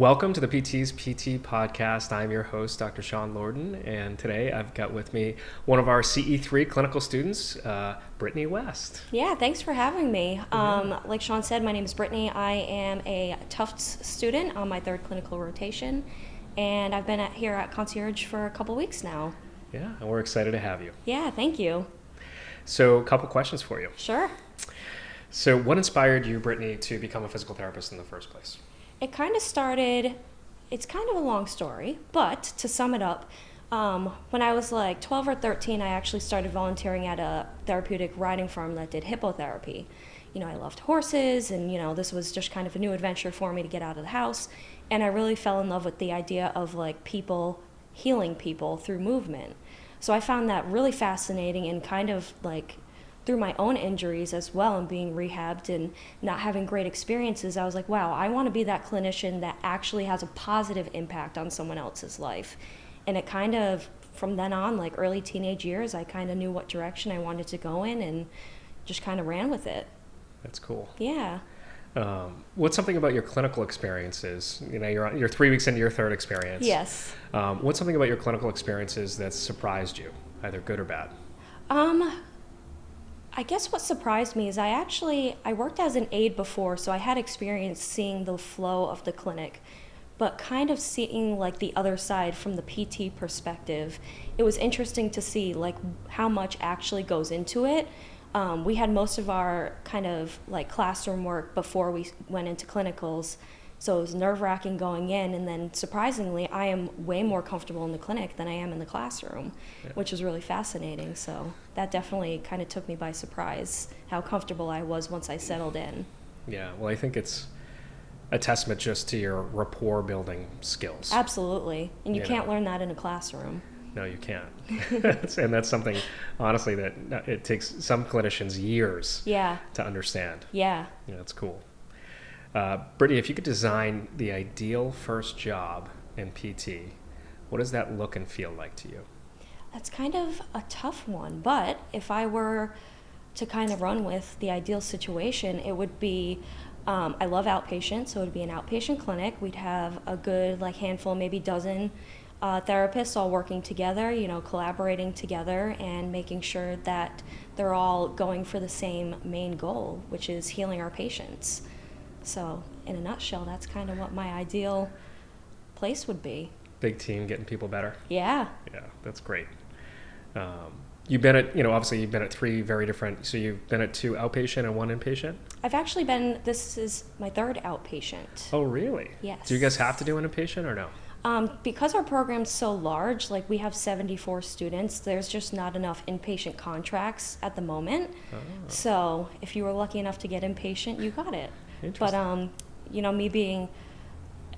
Welcome to the PT's PT podcast. I'm your host, Dr. Sean Lordan, and today I've got with me one of our CE3 clinical students, Brittnie West. Yeah, thanks for having me. Like Sean said, my name is Brittnie. I am a Tufts student on my third clinical rotation, and I've been here at Concierge for a couple weeks now. Yeah, and we're excited to have you. Yeah, thank you. So, a couple questions for you. Sure. So, what inspired you, Brittnie, to become a physical therapist in the first place? It kind of started, it's kind of a long story, but to sum it up, when I was like 12 or 13, I actually started volunteering at a therapeutic riding farm that did hippotherapy. You know, I loved horses, and, this was just kind of a new adventure for me to get out of the house. And I really fell in love with the idea of like people healing people through movement. So I found that really fascinating, and kind of like through my own injuries as well and being rehabbed and not having great experiences, I was like, wow, I want to be that clinician that actually has a positive impact on someone else's life. And it kind of, from then on, like early teenage years, I kind of knew what direction I wanted to go in and just kind of ran with it. That's cool. Yeah. What's something about your clinical experiences? You're 3 weeks into your third experience. Yes. What's something about your clinical experiences that surprised you, either good or bad? I guess what surprised me is I worked as an aide before, so I had experience seeing the flow of the clinic, but kind of seeing like the other side from the PT perspective. It was interesting to see like how much actually goes into it. We had most of our kind of like classroom work before we went into clinicals, so it was nerve-wracking going in, and then surprisingly, I am way more comfortable in the clinic than I am in the classroom, which is really fascinating. So that definitely kind of took me by surprise, how comfortable I was once I settled in. Yeah, well, I think it's a testament just to your rapport building skills. Absolutely, and you can't learn that in a classroom. No, you can't. And that's something, honestly, that it takes some clinicians years to understand. Yeah. Yeah, that's cool. Brittnie, if you could design the ideal first job in PT, what does that look and feel like to you? That's kind of a tough one, but if I were to kind of run with the ideal situation, it would be, I love outpatient, so it would be an outpatient clinic. We'd have a good like handful, maybe dozen therapists all working together, collaborating together and making sure that they're all going for the same main goal, which is healing our patients. So in a nutshell, that's kind of what my ideal place would be. Big team getting people better. Yeah. Yeah, that's great. You've been at, obviously you've been at three very different, so you've been at 2 outpatient and 1 inpatient? I've actually this is my 3rd outpatient. Oh, really? Yes. Do you guys have to do an inpatient or no? Because our program's so large, like we have 74 students, there's just not enough inpatient contracts at the moment. Oh. So if you were lucky enough to get inpatient, you got it. But, me being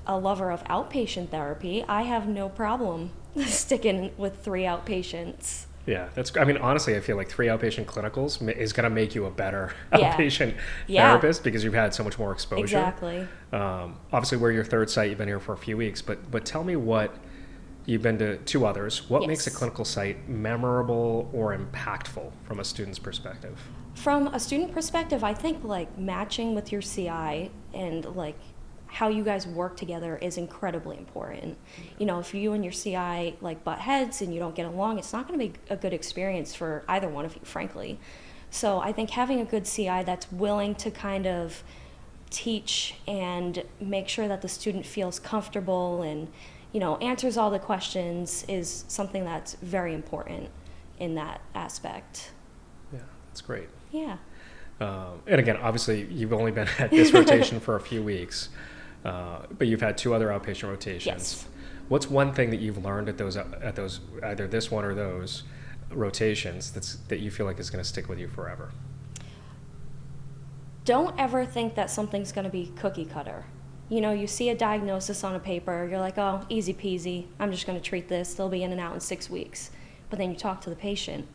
a lover of outpatient therapy, I have no problem sticking with 3 outpatients. Yeah, honestly, I feel like 3 outpatient clinicals is going to make you a better outpatient therapist because you've had so much more exposure. Exactly. Obviously, we're your 3rd site. You've been here for a few weeks, but tell me you've been to 2 others. What makes a clinical site memorable or impactful from a student's perspective? From a student perspective, I think like matching with your CI and like how you guys work together is incredibly important. If you and your CI like butt heads and you don't get along, it's not going to be a good experience for either one of you, frankly. So I think having a good CI that's willing to kind of teach and make sure that the student feels comfortable and, answers all the questions is something that's very important in that aspect. Yeah, that's great. Yeah. And again, obviously, you've only been at this rotation for a few weeks, but you've had 2 other outpatient rotations. Yes. What's one thing that you've learned at those either this one or those rotations that you feel like is going to stick with you forever? Don't ever think that something's going to be cookie cutter. You see a diagnosis on a paper, you're like, oh, easy peasy, I'm just going to treat this, they'll be in and out in 6 weeks. But then you talk to the patient,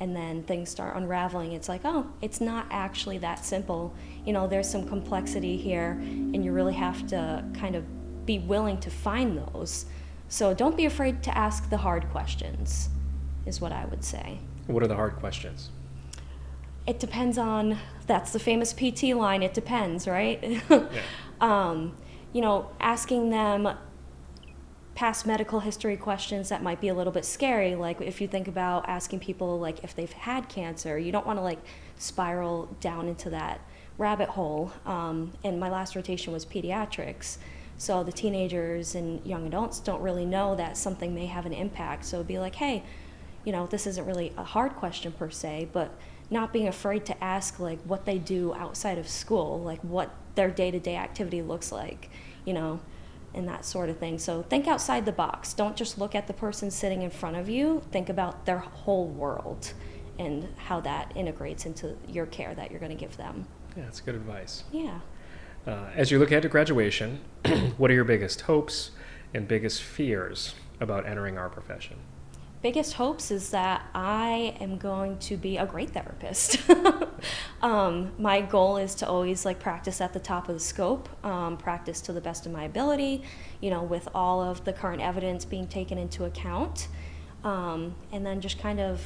and then things start unraveling. It's like, oh, it's not actually that simple. There's some complexity here, and you really have to kind of be willing to find those. So don't be afraid to ask the hard questions, is what I would say. What are the hard questions? It depends on, that's the famous PT line, it depends, right? asking them past medical history questions that might be a little bit scary. Like if you think about asking people like if they've had cancer, you don't want to like spiral down into that rabbit hole. And my last rotation was pediatrics. So the teenagers and young adults don't really know that something may have an impact. So it'd be like, hey, this isn't really a hard question per se, but not being afraid to ask like what they do outside of school, like what their day-to-day activity looks like, and that sort of thing. So think outside the box. Don't just look at the person sitting in front of you. Think about their whole world and how that integrates into your care that you're going to give them. Yeah, that's good advice. Yeah. As you look ahead to graduation, what are your biggest hopes and biggest fears about entering our profession? Biggest hopes is that I am going to be a great therapist. My goal is to always like practice at the top of the scope, practice to the best of my ability, with all of the current evidence being taken into account, and then just kind of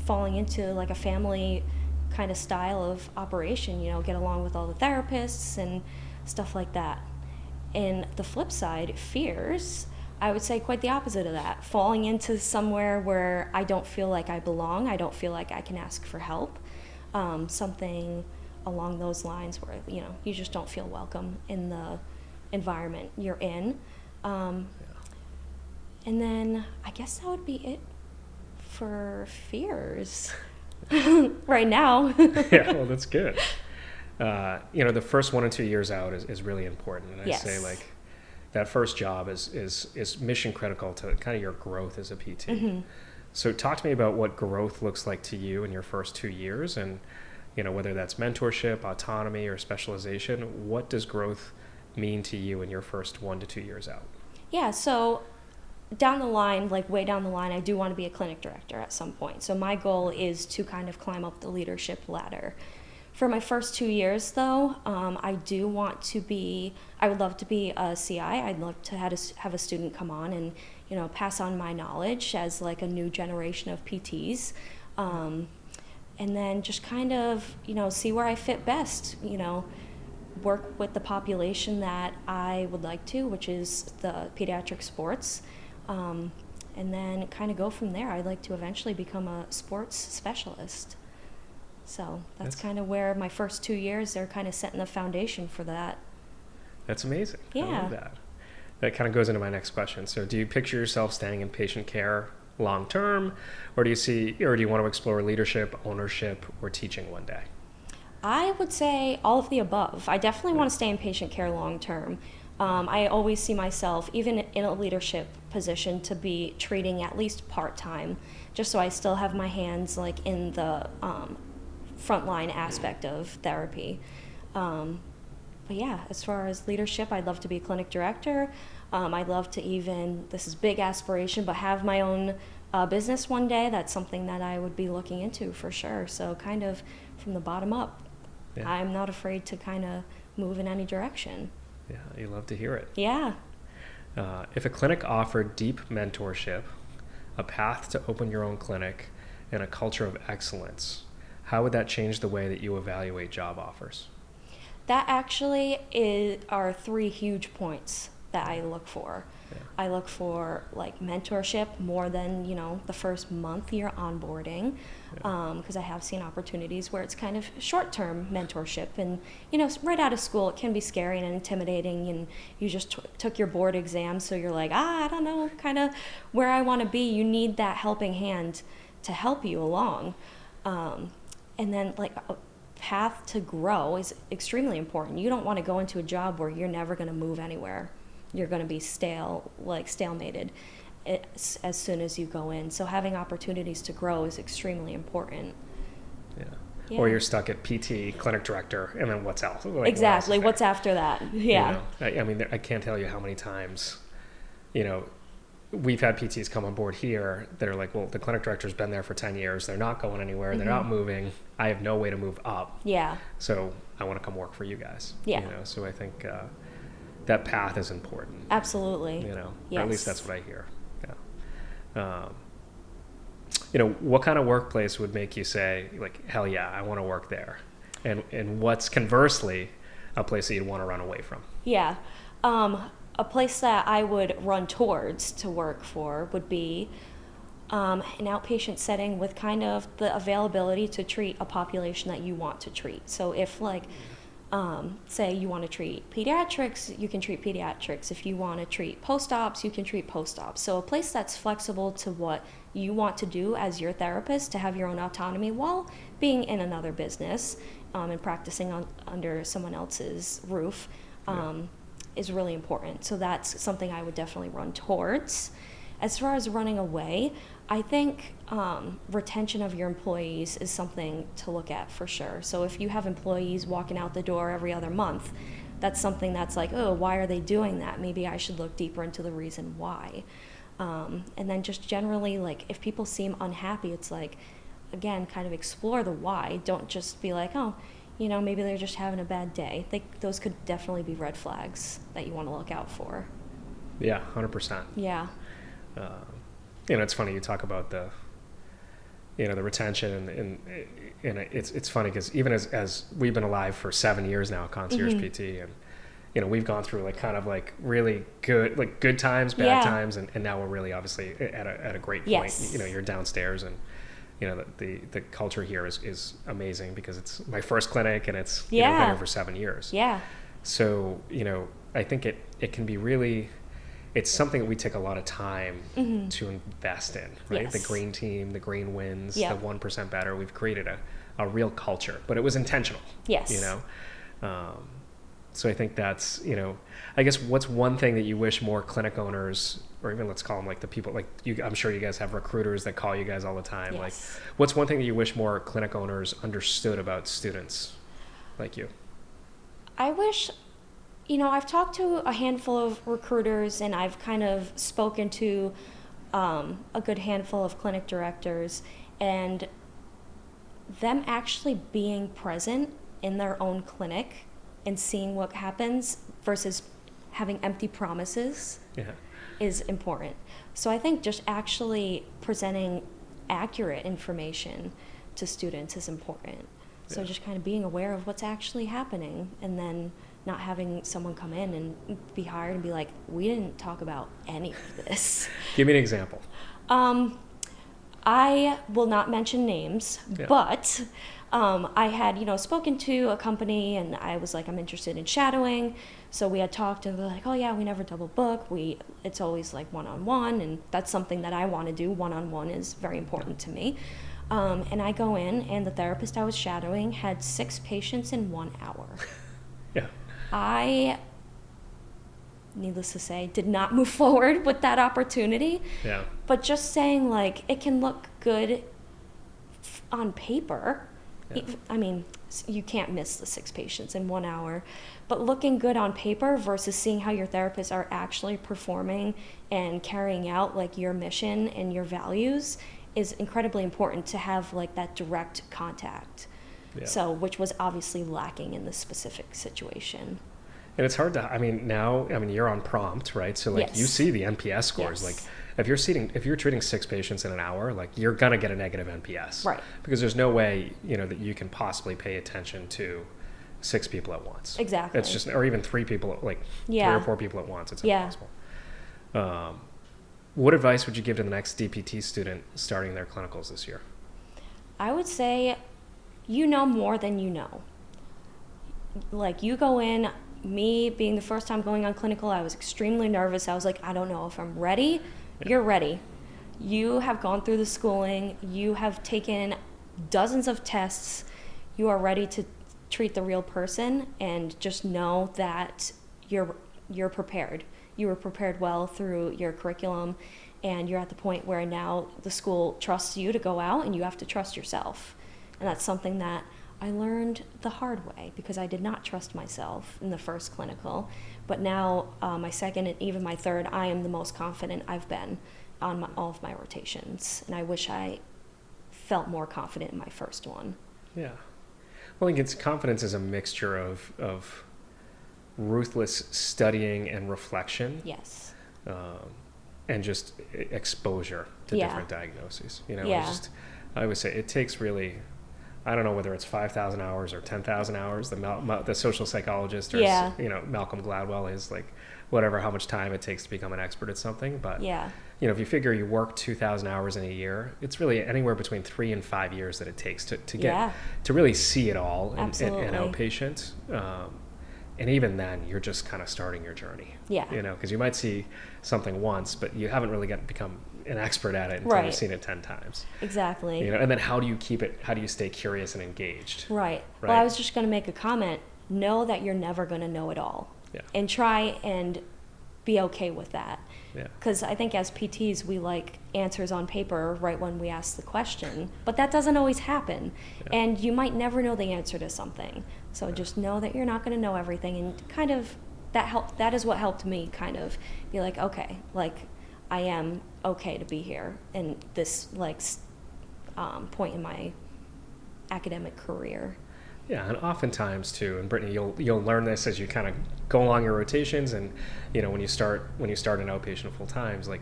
falling into like a family kind of style of operation, get along with all the therapists and stuff like that. And the flip side, fears, I would say quite the opposite of that. Falling into somewhere where I don't feel like I belong, I don't feel like I can ask for help, something along those lines where, you just don't feel welcome in the environment you're in. And then I guess that would be it for fears right now. Yeah, well, that's good. The first 1 or 2 years out is really important. And I Yes. say like, that first job is mission critical to kind of your growth as a PT. Mm-hmm. So talk to me about what growth looks like to you in your first 2 years, and whether that's mentorship, autonomy, or specialization. What does growth mean to you in your first 1 to 2 years out? Yeah, so down the line, like way down the line, I do want to be a clinic director at some point. So my goal is to kind of climb up the leadership ladder. For my first 2 years, though, I would love to be a CI. I'd love to have a student come on and, pass on my knowledge as like a new generation of PTs. And then just kind of, see where I fit best, work with the population that I would like to, which is the pediatric sports. And then kind of go from there. I'd like to eventually become a sports specialist. So that's kind of where my first 2 years, they're kind of setting the foundation for that. That's amazing. Yeah. I love that. That kind of goes into my next question. So do you picture yourself staying in patient care long term, or do you want to explore leadership, ownership, or teaching one day? I would say all of the above. I definitely want to stay in patient care long term. I always see myself, even in a leadership position, to be treating at least part-time, just so I still have my hands like in the frontline aspect of therapy. But yeah, as far as leadership, I'd love to be a clinic director. I'd love to even, this is big aspiration, but have my own business one day. That's something that I would be looking into for sure. So kind of from the bottom up. Yeah. I'm not afraid to kind of move in any direction. Yeah, you love to hear it. Yeah. If a clinic offered deep mentorship, a path to open your own clinic, and a culture of excellence, how would that change the way that you evaluate job offers? That actually are 3 huge points that I look for. Yeah. I look for like mentorship more than, the first month you're onboarding, because I have seen opportunities where it's kind of short-term mentorship, and, right out of school it can be scary and intimidating, and you just took your board exam, so you're like, I don't know kind of where I want to be. You need that helping hand to help you along. And then like a path to grow is extremely important. You don't want to go into a job where you're never going to move anywhere. You're going to be stalemated as soon as you go in. So having opportunities to grow is extremely important. Yeah. Or you're stuck at PT, clinic director, and then what's else? Like, exactly. What's after that? Yeah. I mean, I can't tell you how many times, we've had PTs come on board here that are like, well, the clinic director's been there for 10 years. They're not going anywhere. Mm-hmm. They're not moving. I have no way to move up. Yeah. So I want to come work for you guys. Yeah. So I think that path is important. Absolutely. Yes. Or at least that's what I hear. Yeah. What kind of workplace would make you say, like, hell yeah, I want to work there? And what's conversely a place that you'd want to run away from? Yeah. A place that I would run towards to work for would be an outpatient setting with kind of the availability to treat a population that you want to treat. So if like, say you want to treat pediatrics, you can treat pediatrics. If you want to treat post-ops, you can treat post-ops. So a place that's flexible to what you want to do as your therapist, to have your own autonomy while being in another business and practicing under someone else's roof is really important. So that's something I would definitely run towards. As far as running away, I think retention of your employees is something to look at for sure. So if you have employees walking out the door every other month, that's something that's like, oh, why are they doing that? Maybe I should look deeper into the reason why. And then just generally, like, if people seem unhappy, it's like, again, kind of explore the why. Don't just be like, oh, you know, maybe they're just having a bad day. Those could definitely be red flags that you want to look out for. Yeah, 100%. Yeah. You know, it's funny you talk about the retention, and it's funny because even as we've been alive for 7 years now, Concierge PT, and you know, we've gone through like kind of like really good times, bad times, and now we're really obviously at a great point. Yes. You know, you're downstairs, and you know the culture here is amazing because it's my first clinic, and it's been here for 7 years. Yeah. So you know, I think it can be really. It's something that we take a lot of time to invest in, right? Yes. The green team, the green wins, Yep. the 1% better. We've created a real culture, but it was intentional. Yes. You know? So I think that's, you know, I guess what's one thing that you wish more clinic owners, or even let's call them like the people, like you, I'm sure you guys have recruiters that call you guys all the time. Yes. Like, what's one thing that you wish more clinic owners understood about students like you? I wish, you know, I've talked to a handful of recruiters, and I've kind of spoken to a good handful of clinic directors, and them actually being present in their own clinic and seeing what happens versus having empty promises is important. So I think just actually presenting accurate information to students is important. So just kind of being aware of what's actually happening, and then not having someone come in and be hired and be like, we didn't talk about any of this. Give me an example. I will not mention names, but I had, you know, spoken to a company, and I was like, I'm interested in shadowing. So we had talked, and they're like, oh yeah, we never double book. It's always like one-on-one, and that's something that I want to do. One-on-one is very important to me. And I go in, and the therapist I was shadowing had 6 patients in 1 hour. Yeah. I, needless to say, did not move forward with that opportunity. Yeah. But just saying, like, it can look good on paper. Yeah. I mean, you can't miss the 6 patients in 1 hour. But looking good on paper versus seeing how your therapists are actually performing and carrying out, like, your mission and your values is incredibly important to have, like, that direct contact. Yeah. So, which was obviously lacking in this specific situation. And it's hard to, I mean, now, I mean, you're on prompt, right? So like you see the NPS scores, like if you're treating 6 patients in an hour, like you're going to get a negative NPS. Right. Because there's no way, you know, that you can possibly pay attention to 6 people at once. Exactly. It's just, or even 3 people, like 3 or 4 people at once. It's impossible. What advice would you give to the next DPT student starting their clinicals this year? I would say, you know more than you know. Like, you go in, me being the first time going on clinical, I was extremely nervous. I was like, I don't know if I'm ready. You're ready. You have gone through the schooling. You have taken dozens of tests. You are ready to treat the real person, and just know that you're prepared. You were prepared well through your curriculum, and you're at the point where now the school trusts you to go out, and you have to trust yourself. And that's something that I learned the hard way, because I did not trust myself in the first clinical. But now, my second and even my third, I am the most confident I've been on all of my rotations. And I wish I felt more confident in my first one. Yeah. Well, I think confidence is a mixture of ruthless studying and reflection. Yes. And just exposure to different diagnoses. You know, I always say it takes really... I don't know whether it's 5,000 hours or 10,000 hours. The social psychologist or, Yeah. Malcolm Gladwell is like, whatever, how much time it takes to become an expert at something. But, Yeah. if you figure you work 2,000 hours in a year, it's really anywhere between 3 and 5 years that it takes to get, Yeah. to really see it all in Absolutely. outpatient. And even then, you're just kind of starting your journey. Yeah. Because you might see something once, but you haven't really become an expert at it until Right. you've seen it 10 times. Exactly. And then how do you keep it? How do you stay curious and engaged? Right. Well, Right. I was just going to make a comment. Know that you're never going to know it all. Yeah. And try and be okay with that. Yeah. Because I think as PTs, we like answers on paper right when we ask the question, but that doesn't always happen. Yeah. And you might never know the answer to something. So just know that you're not going to know everything, and kind of that is what helped me kind of be like, okay, like I am okay to be here in this point in my academic career. Yeah, and oftentimes too, and Brittnie, you'll learn this as you kind of go along your rotations, and when you start an outpatient full times, like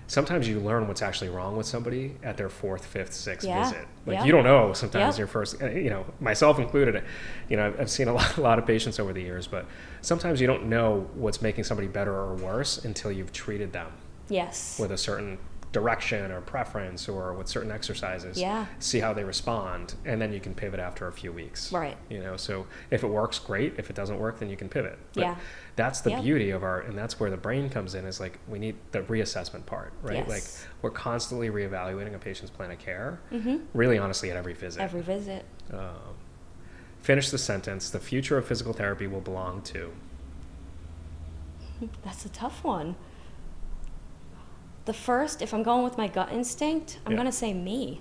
sometimes you learn what's actually wrong with somebody at their 4th, 5th, 6th Yeah. visit. Like Yep. you don't know sometimes Yep. your first, myself included. I've seen a lot of patients over the years, but sometimes you don't know what's making somebody better or worse until you've treated them Yes. with a certain direction or preference or with certain exercises. Yeah. See how they respond, and then you can pivot after a few weeks. Right. So if it works, great. If it doesn't work, then you can pivot. But Yeah. that's the Yep. beauty of and that's where the brain comes in, is like we need the reassessment part, right? Yes. Like we're constantly reevaluating a patient's plan of care, Mm-hmm. really honestly at every visit. Every visit. Finish the sentence. The future of physical therapy will belong to. That's a tough one. The first, if I'm going with my gut instinct, I'm Yeah. going to say me.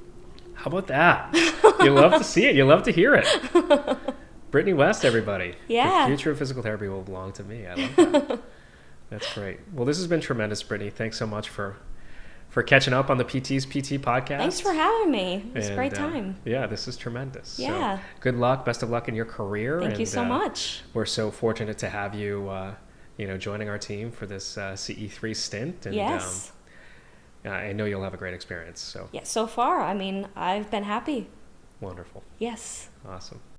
How about that? You love to see it. You love to hear it. Brittnie West, everybody. Yeah. The future of physical therapy will belong to me. I love that. That's great. Well, this has been tremendous, Brittnie. Thanks so much for catching up on the PT's PT podcast. Thanks for having me. It was a And, great time. Yeah, this is tremendous. Yeah. So good luck. Best of luck in your career. Thank you so much. We're so fortunate to have you, joining our team for this CE3 stint. And, Yes. I know you'll have a great experience. So Yeah, so far, I mean, I've been happy. wonderful. Yes. Awesome.